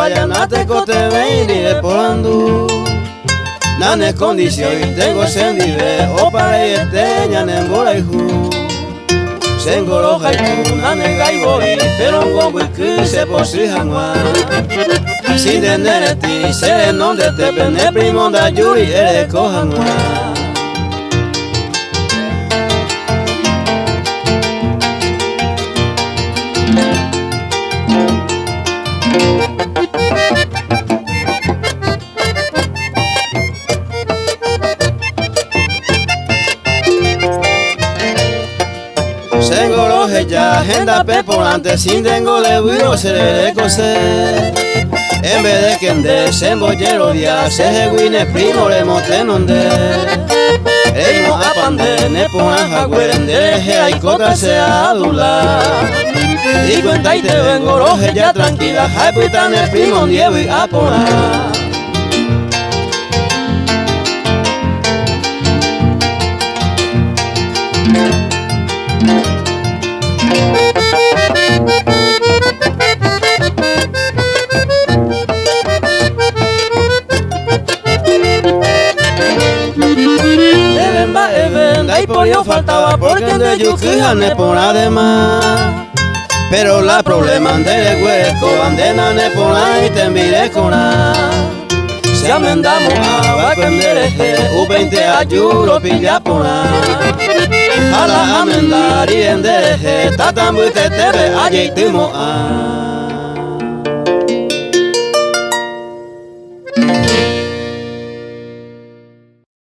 vaya na te cote venire polando. Nane condizioni tengo sendive o pare este nyanen bolaihu. Sengolo haiku nane gaiboi pero ngombu ku se posi hangwa. Si denereti se non de te bene primo da yuri ere ko hangwa. Sengolo heja agenda pepolante sin tengo le huiro se le cose. En vez de que ande se mbollero dia se heguine primo le motenonde. Eimo apande ne pona haguerende he aikota se adula. Y cuenta y te vengo roje ya tranquila hay puitane primo nievi apona. Y por yo faltaba porque de yuquijane por además. Pero la problema de hueco andena ne por ahí te mire con la. Si amendamos a vacuendere u20 ayuro pilla por la. A la amendar y endereje tatambuite te ve allí timo a.